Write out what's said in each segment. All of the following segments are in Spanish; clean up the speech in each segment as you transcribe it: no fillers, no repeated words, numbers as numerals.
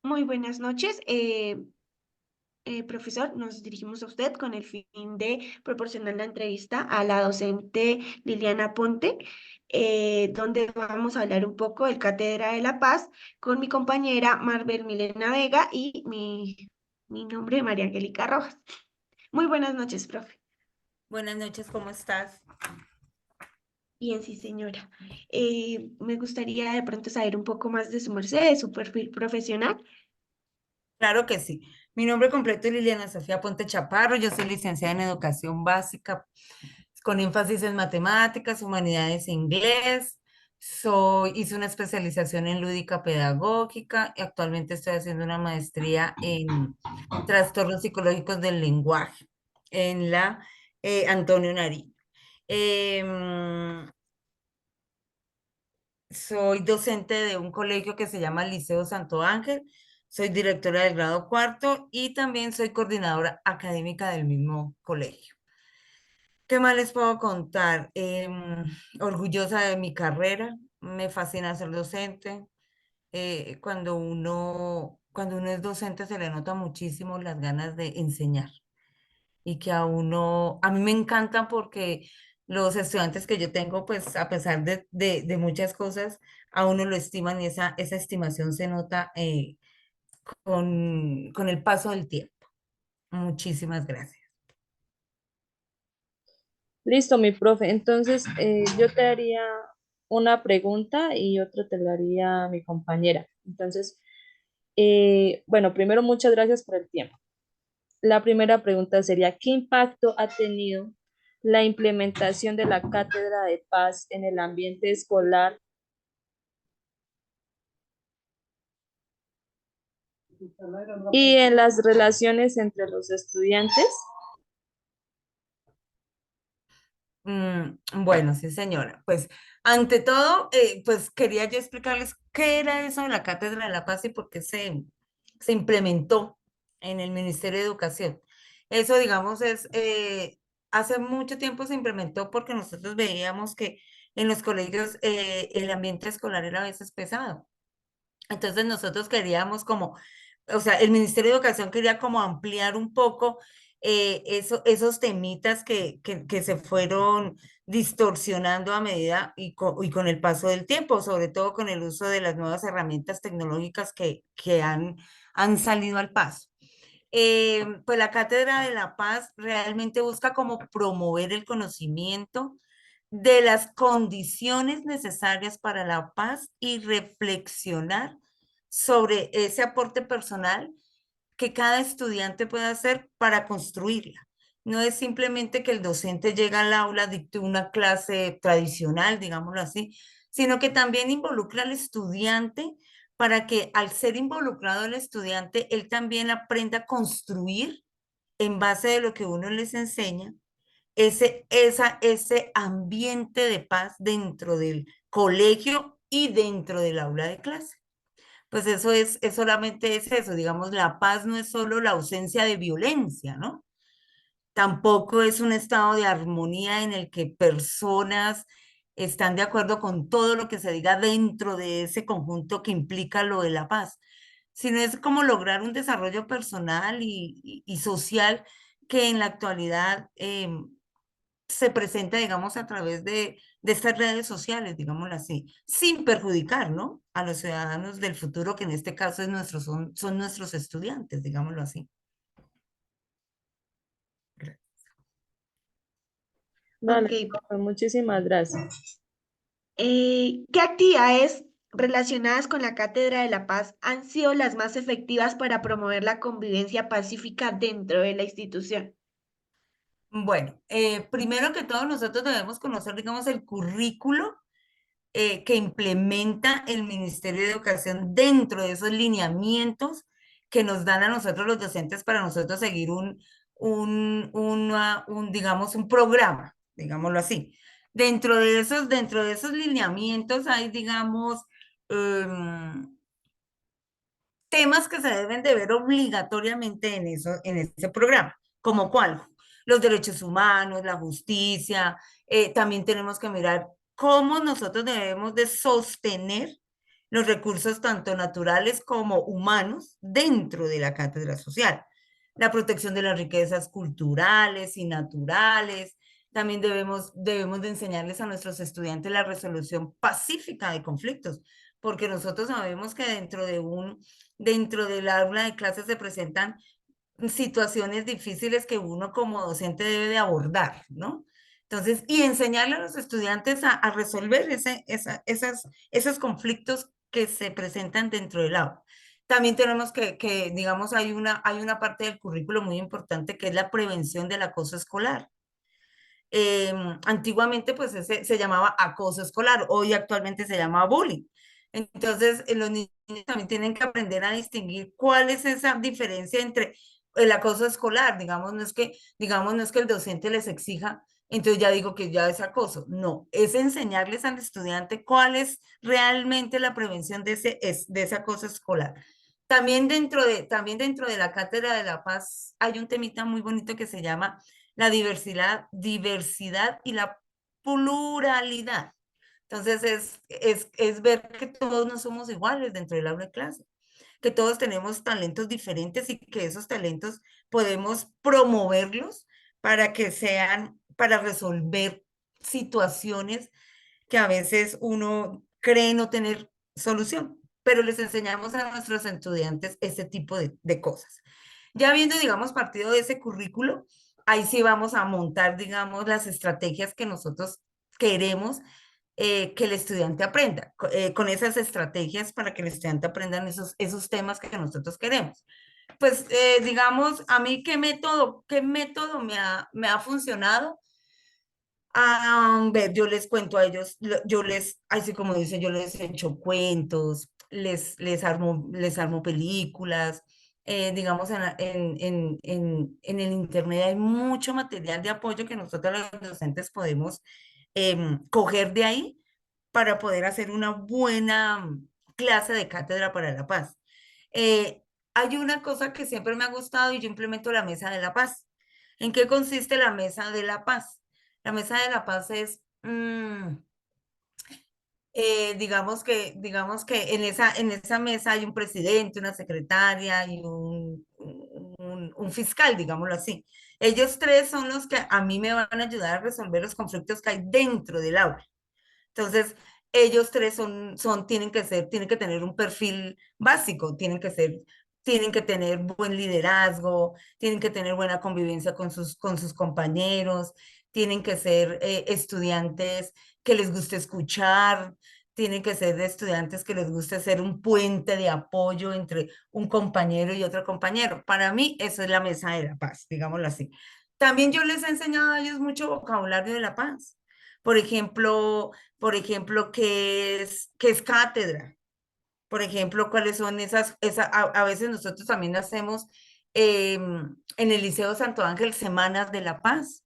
Muy buenas noches. Profesor, nos dirigimos a usted con el fin de proporcionar la entrevista a la docente Liliana Ponte, donde vamos a hablar un poco del Cátedra de la Paz con mi compañera Marvel Milena Vega y mi nombre, María Angélica Rojas. Muy buenas noches, profe. Buenas noches, ¿cómo estás? Bien, sí, señora. Me gustaría de pronto saber un poco más de su merced, de su perfil profesional. Claro que sí. Mi nombre completo es Liliana Sofía Ponte Chaparro. Yo soy licenciada en Educación Básica con énfasis en matemáticas, humanidades e inglés. Hice una especialización en lúdica pedagógica y actualmente estoy haciendo una maestría en trastornos psicológicos del lenguaje en la Antonio Nariño. Em, Soy docente de un colegio que se llama Liceo Santo Ángel. Soy directora del grado cuarto y también soy coordinadora académica del mismo colegio. ¿Qué más les puedo contar? Orgullosa de mi carrera, me fascina ser docente. Cuando uno es docente se le nota muchísimo las ganas de enseñar y que a mí me encanta porque los estudiantes que yo tengo, pues a pesar de muchas cosas, a uno lo estiman y esa estimación se nota con el paso del tiempo. Muchísimas gracias. Listo, mi profe. Entonces, yo te haría una pregunta y otra te la haría mi compañera. Entonces, bueno, primero, muchas gracias por el tiempo. La primera pregunta sería, ¿qué impacto ha tenido la implementación de la Cátedra de Paz en el ambiente escolar y en las relaciones entre los estudiantes? Bueno, sí, señora. Pues ante todo, pues quería yo explicarles qué era eso de la Cátedra de la Paz y por qué se implementó en el Ministerio de Educación. Eso, digamos, hace mucho tiempo se implementó porque nosotros veíamos que en los colegios el ambiente escolar era a veces pesado. Entonces nosotros queríamos como, o sea, el Ministerio de Educación quería como ampliar un poco esos temitas que se fueron distorsionando a medida y con el paso del tiempo, sobre todo con el uso de las nuevas herramientas tecnológicas que han salido al paso. Pues la Cátedra de la Paz realmente busca como promover el conocimiento de las condiciones necesarias para la paz y reflexionar sobre ese aporte personal que cada estudiante puede hacer para construirla. No es simplemente que el docente llega al aula, dicte una clase tradicional, digámoslo así, sino que también involucra al estudiante para que al ser involucrado el estudiante, él también aprenda a construir en base de lo que uno les enseña ese ambiente de paz dentro del colegio y dentro del aula de clase. Pues es solamente es eso, digamos, la paz no es solo la ausencia de violencia, ¿no? Tampoco es un estado de armonía en el que personas están de acuerdo con todo lo que se diga dentro de ese conjunto que implica lo de la paz, sino es como lograr un desarrollo personal y social que en la actualidad se presenta, digamos, a través de estas redes sociales, digámoslo así, sin perjudicar, ¿no? A los ciudadanos del futuro, que en este caso son nuestros estudiantes, digámoslo así. Vale, Ok. profe, muchísimas gracias. ¿Qué actividades relacionadas con la Cátedra de la Paz han sido las más efectivas para promover la convivencia pacífica dentro de la institución? Bueno, primero que todo, nosotros debemos conocer, digamos, el currículo que implementa el Ministerio de Educación dentro de esos lineamientos que nos dan a nosotros los docentes para nosotros seguir digamos, un programa, digámoslo así. Dentro de esos lineamientos hay, digamos, temas que se deben de ver obligatoriamente en ese programa, como cuál, los derechos humanos, la justicia, también tenemos que mirar cómo nosotros debemos de sostener los recursos tanto naturales como humanos dentro de la cátedra social, la protección de las riquezas culturales y naturales. También debemos de enseñarles a nuestros estudiantes la resolución pacífica de conflictos, porque nosotros sabemos que dentro del aula de clases se presentan situaciones difíciles que uno como docente debe de abordar, ¿no? Entonces, y enseñarle a los estudiantes a resolver esos conflictos que se presentan dentro del aula. También tenemos digamos, hay una parte del currículo muy importante que es la prevención del acoso escolar. Eh, Antiguamente, pues se llamaba acoso escolar, hoy actualmente se llama bullying. Entonces, los niños también tienen que aprender a distinguir cuál es esa diferencia entre el acoso escolar. Digamos, no es que el docente les exija, entonces ya digo que ya es acoso. No, es enseñarles al estudiante cuál es realmente la prevención de ese acoso escolar. También dentro de la Cátedra de la Paz hay un temita muy bonito que se llama la diversidad y la pluralidad. Entonces es ver que todos no somos iguales dentro del aula de clase, que todos tenemos talentos diferentes y que esos talentos podemos promoverlos para resolver situaciones que a veces uno cree no tener solución, pero les enseñamos a nuestros estudiantes ese tipo de cosas. Ya viendo, digamos, partido de ese currículo, ahí sí vamos a montar, digamos, las estrategias que nosotros queremos que el estudiante aprenda, con esas estrategias para que el estudiante aprenda esos temas que nosotros queremos. Pues, digamos, a mí, qué método me ha funcionado? Ver, yo les cuento a ellos, así como dice, yo les echo cuentos, les armo películas, digamos, en el internet hay mucho material de apoyo que nosotros los docentes podemos coger de ahí para poder hacer una buena clase de cátedra para la paz. Hay una cosa que siempre me ha gustado y yo implemento la mesa de la paz. ¿En qué consiste la mesa de la paz? La mesa de la paz es, digamos que en esa mesa hay un presidente, una secretaria y un fiscal, digámoslo así. Ellos tres son los que a mí me van a ayudar a resolver los conflictos que hay dentro del aula. Entonces, ellos tres tienen que tener un perfil básico, tienen que tener buen liderazgo, tienen que tener buena convivencia con sus compañeros, tienen que ser estudiantes que les guste escuchar, tienen que ser estudiantes que les guste ser un puente de apoyo entre un compañero y otro compañero. Para mí, eso es la mesa de la paz, digámoslo así. También yo les he enseñado a ellos mucho vocabulario de la paz. Por ejemplo, qué es cátedra. Por ejemplo, cuáles son a veces nosotros también hacemos en el Liceo Santo Ángel Semanas de la Paz.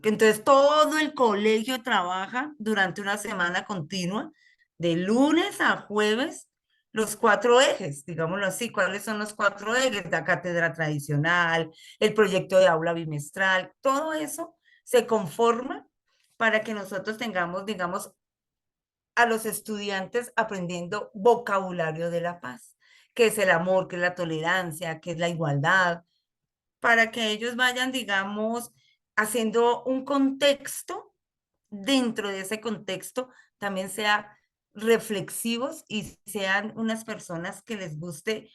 Entonces, todo el colegio trabaja durante una semana continua, de lunes a jueves, los cuatro ejes, digámoslo así. ¿Cuáles son los cuatro ejes? La cátedra tradicional, el proyecto de aula bimestral, todo eso se conforma para que nosotros tengamos, digamos, a los estudiantes aprendiendo vocabulario de la paz, que es el amor, que es la tolerancia, que es la igualdad, para que ellos vayan, digamos, haciendo un contexto, dentro de ese contexto también sea reflexivos y sean unas personas que les guste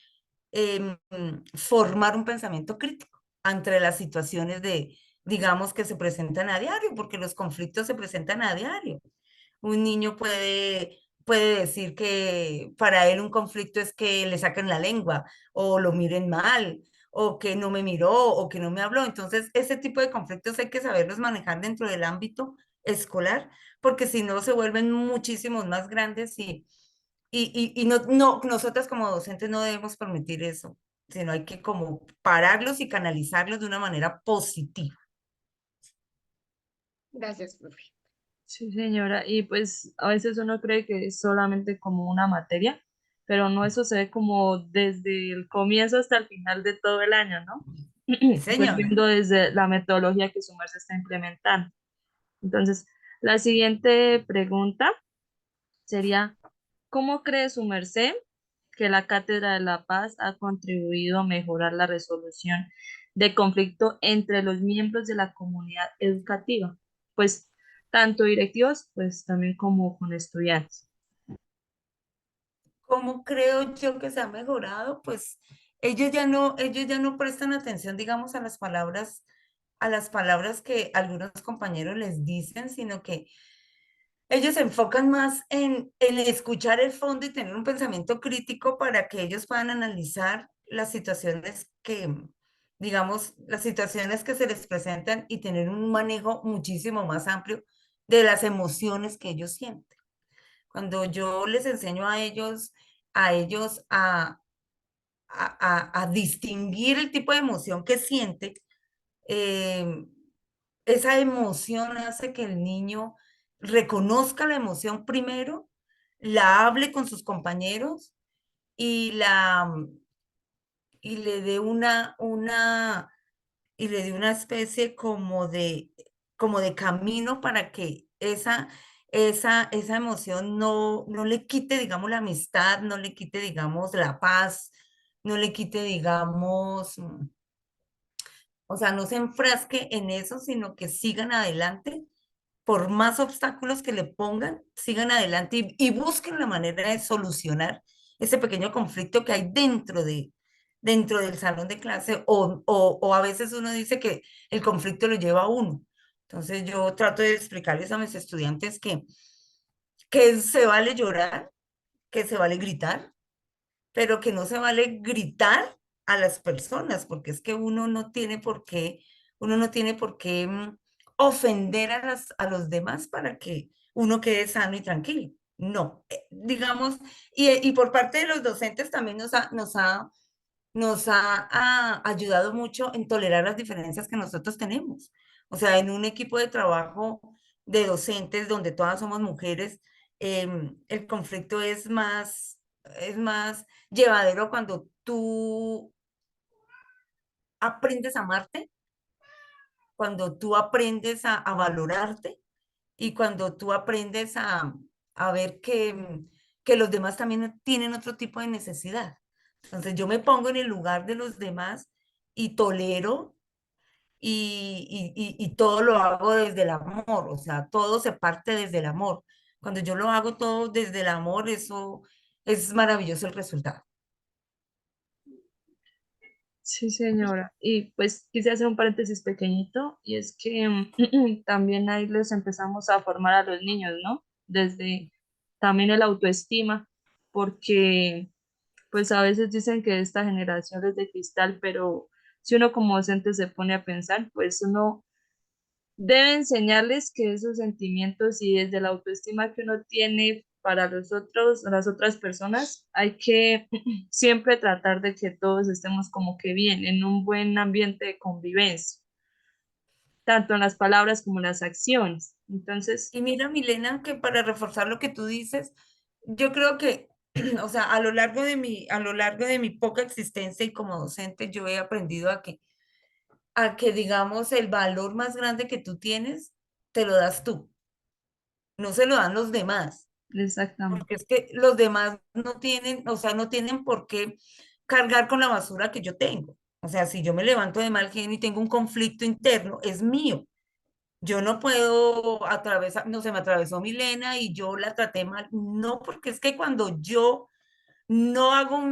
formar un pensamiento crítico ante las situaciones digamos, que se presentan a diario, porque los conflictos se presentan a diario. Un niño puede decir que para él un conflicto es que le saquen la lengua o lo miren mal o que no me miró o que no me habló. Entonces, ese tipo de conflictos hay que saberlos manejar dentro del ámbito escolar, porque si no se vuelven muchísimos más grandes y nosotras como docentes no debemos permitir eso, sino hay que como pararlos y canalizarlos de una manera positiva. Gracias, profe. Sí, señora, y pues a veces uno cree que es solamente como una materia, pero no, eso se ve como desde el comienzo hasta el final de todo el año, ¿no? Sí, Pues señora. viendo desde la metodología que su merced está implementando. Entonces, la siguiente pregunta sería, ¿Cómo cree su merced que la Cátedra de la Paz ha contribuido a mejorar la resolución de conflicto entre los miembros de la comunidad educativa? Pues tanto directivos, pues también como con estudiantes. ¿Cómo creo yo que se ha mejorado? Pues ellos ya no prestan atención, digamos, a las palabras que algunos compañeros les dicen, sino que ellos se enfocan más en escuchar el fondo y tener un pensamiento crítico para que ellos puedan analizar las situaciones digamos, las situaciones que se les presentan y tener un manejo muchísimo más amplio de las emociones que ellos sienten. Cuando yo les enseño a ellos a distinguir el tipo de emoción que siente, eh, esa emoción hace que el niño reconozca la emoción primero, la hable con sus compañeros y y le dé y le dé una especie como de camino para que esa emoción no le quite, digamos, la amistad, no le quite, digamos, la paz, no le quite, digamos, o sea, no se enfrasque en eso, sino que sigan adelante por más obstáculos que le pongan, sigan adelante y busquen la manera de solucionar ese pequeño conflicto que hay dentro del salón de clase o a veces uno dice que el conflicto lo lleva a uno. Entonces yo trato de explicarles a mis estudiantes que se vale llorar, que se vale gritar, pero que no se vale gritar a las personas, porque es que uno no tiene por qué ofender a los demás para que uno quede sano y tranquilo. No, digamos, y por parte de los docentes también nos ha ayudado mucho en tolerar las diferencias que nosotros tenemos. O sea, en un equipo de trabajo de docentes donde todas somos mujeres, el conflicto es más llevadero cuando tú aprendes a amarte, cuando tú aprendes a valorarte y cuando tú aprendes a ver que los demás también tienen otro tipo de necesidad. Entonces yo me pongo en el lugar de los demás y tolero y todo lo hago desde el amor, o sea, todo se parte desde el amor. Cuando yo lo hago todo desde el amor, eso es maravilloso el resultado. Sí, señora. Y pues quise hacer un paréntesis pequeñito y es que también ahí les empezamos a formar a los niños, ¿no? Desde también el autoestima, porque pues a veces dicen que esta generación es de cristal, pero si uno como docente se pone a pensar, pues uno debe enseñarles que esos sentimientos y desde la autoestima que uno tiene para los otros, las otras personas, hay que siempre tratar de que todos estemos como que bien, en un buen ambiente de convivencia, tanto en las palabras como en las acciones. Entonces, Y mira, Milena, que para reforzar lo que tú dices, yo creo que, o sea, a lo largo de mi poca existencia y como docente, yo he aprendido a que, digamos, el valor más grande que tú tienes, te lo das tú, no se lo dan los demás, exactamente, porque es que los demás no tienen, o sea, no tienen por qué cargar con la basura que yo tengo. O sea, si yo me levanto de mal genio y tengo un conflicto interno, es mío. Yo no puedo atravesar, no se me atravesó Milena y yo la traté mal. No, porque es que cuando yo no hago un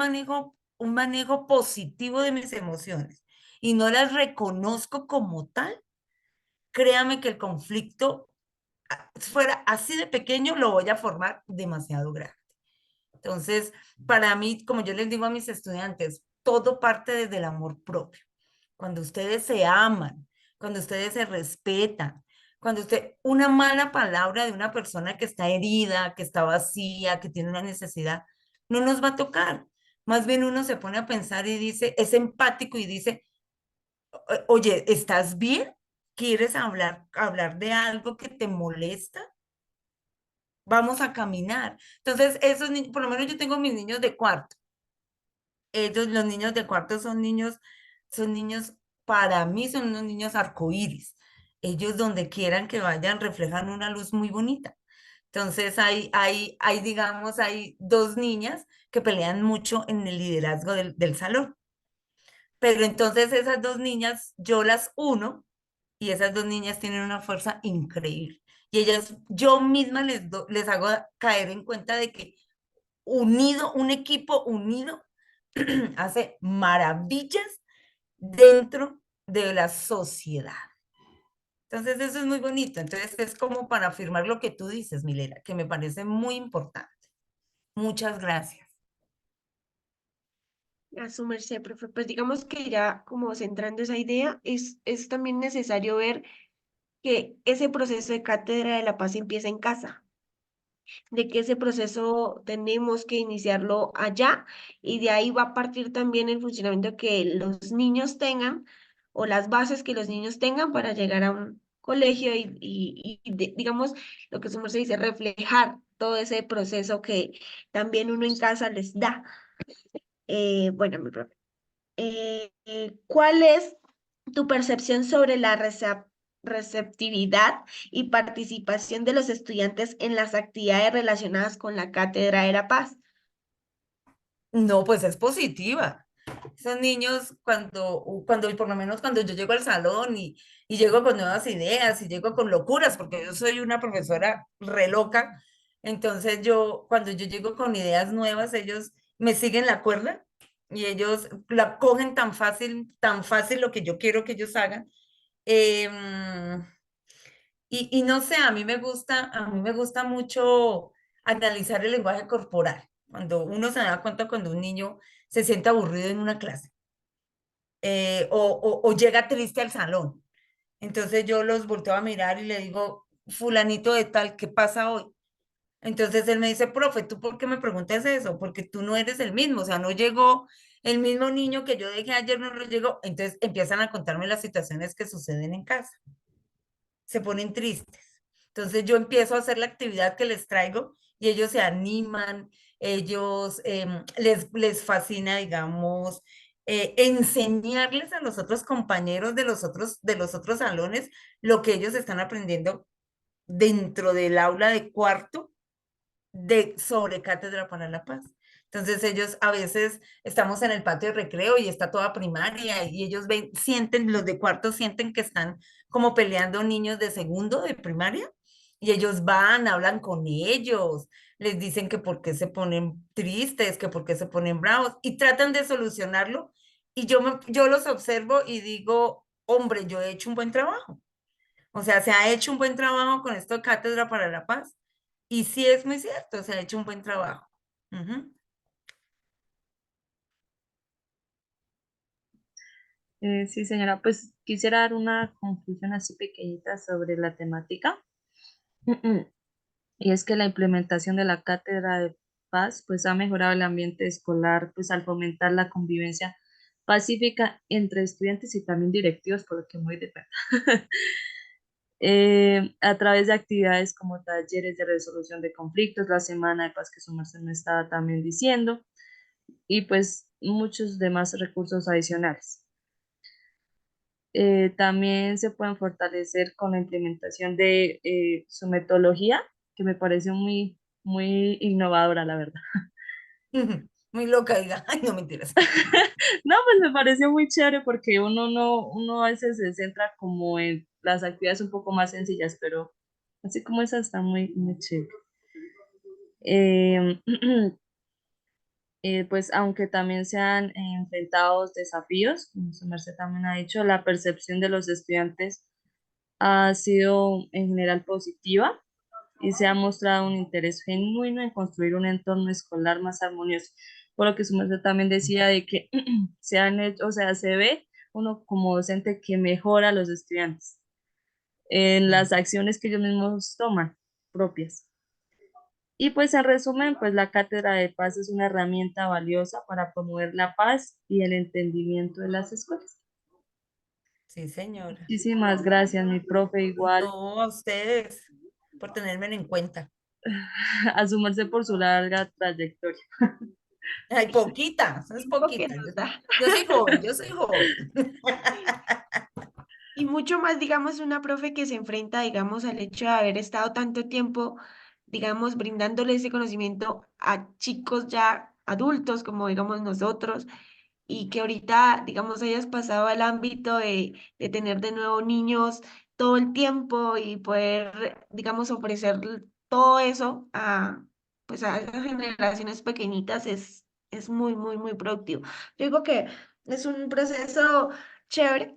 manejo positivo de mis emociones y no las reconozco como tal, créame que el conflicto fuera así de pequeño, lo voy a formar demasiado grande. Entonces, para mí, como yo les digo a mis estudiantes, todo parte desde el amor propio. Cuando ustedes se aman, cuando ustedes se respetan, cuando una mala palabra de una persona que está herida, que está vacía, que tiene una necesidad, no nos va a tocar. Más bien uno se pone a pensar y dice, es empático y dice, Oye, ¿estás bien? ¿Quieres hablar de algo que te molesta? Vamos a caminar. Entonces, por lo menos yo tengo mis niños de cuarto. Ellos, los niños de cuarto son niños, para mí son unos niños arcoíris. Ellos donde quieran que vayan reflejan una luz muy bonita. Entonces digamos, hay dos niñas que pelean mucho en el liderazgo del salón. Pero entonces esas dos niñas, yo las uno y esas dos niñas tienen una fuerza increíble. Y ellas, yo misma les hago caer en cuenta de que unido, un equipo unido, hace maravillas dentro de la sociedad. Entonces eso es muy bonito. Entonces es como para afirmar lo que tú dices, Milena, que me parece muy importante. Muchas gracias. A su merced, profe. Pues digamos que ya como centrando esa idea, es también necesario ver que ese proceso de cátedra de la paz empieza en casa, de que ese proceso tenemos que iniciarlo allá y de ahí va a partir también el funcionamiento que los niños tengan o las bases que los niños tengan para llegar a un colegio digamos lo que su merced dice, reflejar todo ese proceso que también uno en casa les da. Bueno, mi profe. ¿Cuál es tu percepción sobre la receptividad y participación de los estudiantes en las actividades relacionadas con la Cátedra de la Paz? No, pues es positiva. Esos niños, cuando, por lo menos cuando yo llego al salón y llego con nuevas ideas y llego con locuras, porque yo soy una profesora re loca, entonces cuando yo llego con ideas nuevas, ellos me siguen la cuerda y ellos la cogen tan fácil lo que yo quiero que ellos hagan. Em, y no sé, a mí me gusta mucho analizar el lenguaje corporal. Cuando uno se da cuenta cuando un niño se siente aburrido en una clase o llega triste al salón. Entonces yo los volteo a mirar y le digo, fulanito de tal, ¿qué pasa hoy? Entonces él me dice, profe, ¿tú por qué me preguntas eso? Porque tú no eres el mismo, o sea, no llegó el mismo niño que yo dejé ayer, no lo llegó. Entonces empiezan a contarme las situaciones que suceden en casa, se ponen tristes. Entonces yo empiezo a hacer la actividad que les traigo y ellos se animan, ellos les fascina, digamos, enseñarles a los otros compañeros de los otros salones lo que ellos están aprendiendo dentro del aula de cuarto sobre Cátedra para la Paz. Entonces ellos a veces estamos en el patio de recreo y está toda primaria y ellos sienten, los de cuarto sienten que están como peleando niños de segundo de primaria y ellos van, hablan con ellos, les dicen que por qué se ponen tristes, que por qué se ponen bravos y tratan de solucionarlo y yo los observo y digo, hombre, yo he hecho un buen trabajo. O sea, se ha hecho un buen trabajo con esto de Cátedra para la Paz. Y sí es muy cierto, se ha hecho un buen trabajo. Ujú. Sí, señora, pues quisiera dar una conclusión así pequeñita sobre la temática. Y es que la implementación de la Cátedra de Paz pues ha mejorado el ambiente escolar pues al fomentar la convivencia pacífica entre estudiantes y también directivos, por lo que muy de verdad. A través de actividades como talleres de resolución de conflictos, la Semana de Paz que su merced me estaba también diciendo, y pues muchos demás recursos adicionales. También se pueden fortalecer con la implementación de su metodología, que me parece muy, muy innovadora, la verdad. Muy loca, diga. Ay, no mentiras. No, pues me pareció muy chévere porque uno a veces se centra como en las actividades un poco más sencillas, pero así como esa está muy, muy chévere. Eh, pues aunque también se han enfrentado desafíos, como su merced también ha dicho, la percepción de los estudiantes ha sido en general positiva y se ha mostrado un interés genuino en construir un entorno escolar más armonioso. Por lo que su merced también decía de que se han hecho, o sea, se ve uno como docente que mejora a los estudiantes en las acciones que ellos mismos toman propias. Y pues en resumen, pues la Cátedra de Paz es una herramienta valiosa para promover la paz y el entendimiento de las escuelas. Sí, señora. Muchísimas gracias, mi profe, igual No, a ustedes por tenerme en cuenta. a su merced por su larga trayectoria. Ay, poquita, eso es Tiempo que poquita. nos Yo, da. yo soy joven, yo soy joven. Y mucho más, digamos, una profe que se enfrenta, digamos, al hecho de haber estado tanto tiempo digamos, brindándole ese conocimiento a chicos ya adultos, como digamos nosotros, y que ahorita, digamos, hayas pasado al ámbito de tener de nuevo niños todo el tiempo y poder, digamos, ofrecer todo eso a, pues, a esas generaciones pequeñitas es muy, muy, muy productivo. Yo digo que es un proceso chévere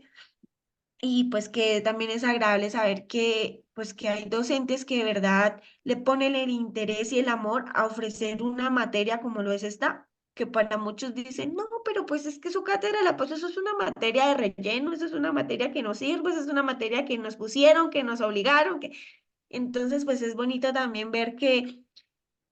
y pues que también es agradable saber que pues que hay docentes que de verdad le ponen el interés y el amor a ofrecer una materia como lo es esta, que para muchos dicen, no, pero pues es que su cátedra, la pues eso es una materia de relleno, eso es una materia que no sirve, eso es una materia que nos pusieron, que nos obligaron, que entonces pues es bonito también ver que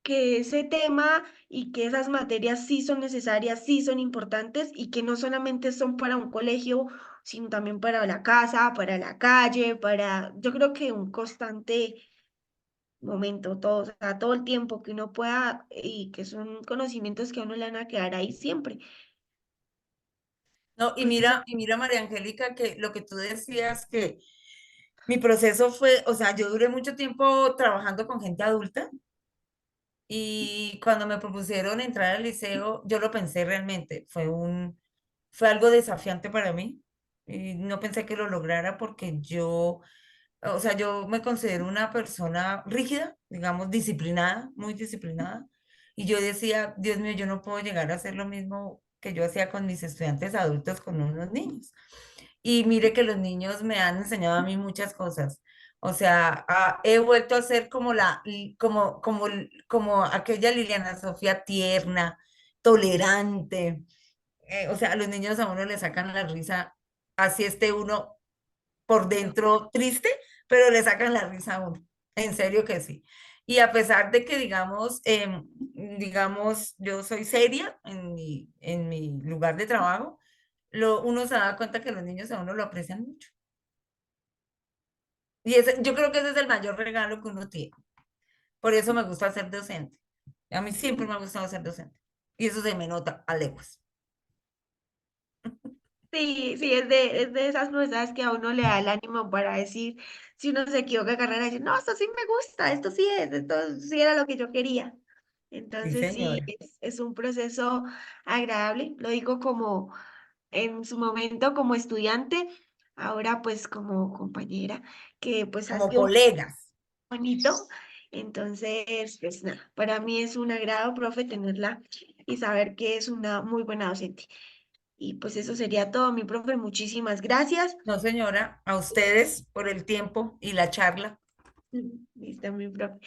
ese tema y que esas materias sí son necesarias, sí son importantes y que no solamente son para un colegio, sino también para la casa, para la calle, para, yo creo que un constante momento, todo, o sea, todo el tiempo que uno pueda y que son conocimientos que a uno le van a quedar ahí siempre. No, Pues y mira, María Angélica, que lo que tú decías, que mi proceso fue, o sea, yo duré mucho tiempo trabajando con gente adulta y cuando me propusieron entrar al liceo, yo lo pensé realmente, fue algo desafiante para mí y no pensé que lo lograra porque yo, o sea, yo me considero una persona rígida, digamos, disciplinada, muy disciplinada, y yo decía, Dios mío, yo no puedo llegar a hacer lo mismo que yo hacía con mis estudiantes adultos, con unos niños. Y mire que los niños me han enseñado a mí muchas cosas. O sea, he vuelto a ser como como aquella Liliana Sofía tierna, tolerante. O sea, a los niños a uno le sacan la risa, así esté uno por dentro triste, pero le sacan la risa a uno. En serio que sí. Y a pesar de que, digamos, yo soy seria en mi lugar de trabajo, uno se da cuenta que los niños a uno lo aprecian mucho. Y yo creo que ese es el mayor regalo que uno tiene. Por eso me gusta ser docente. A mí siempre me ha gustado ser docente. Y eso se me nota a leguas. sí, sí, es de esas profesoras que a uno le da el ánimo para decir, si uno se equivoca de carrera, decir, no, esto sí me gusta, esto sí era lo que yo quería. Sí, Entonces sí, señora. es un proceso agradable, lo digo como en su momento como estudiante, ahora pues como compañera, que pues ha Como sido colegas. bonito. Entonces, pues nada, para mí es un agrado, profe, tenerla y saber que es una muy buena docente. Y pues eso sería todo, mi profe. Muchísimas gracias. No, señora, a ustedes por el tiempo y la charla. Listo, mi profe.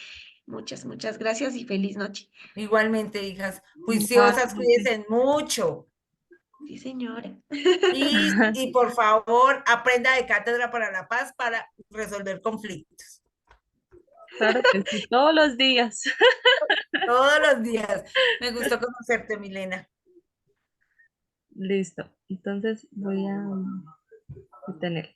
Muchas, muchas gracias y feliz noche. Igualmente, hijas, juiciosas, Igualmente. cuídense mucho. Sí, señora. Y por favor, aprenda de Cátedra para la Paz para resolver conflictos. Claro que sí, todos los días. Todos los días. Me gustó conocerte, Milena. Listo. Entonces voy a detener.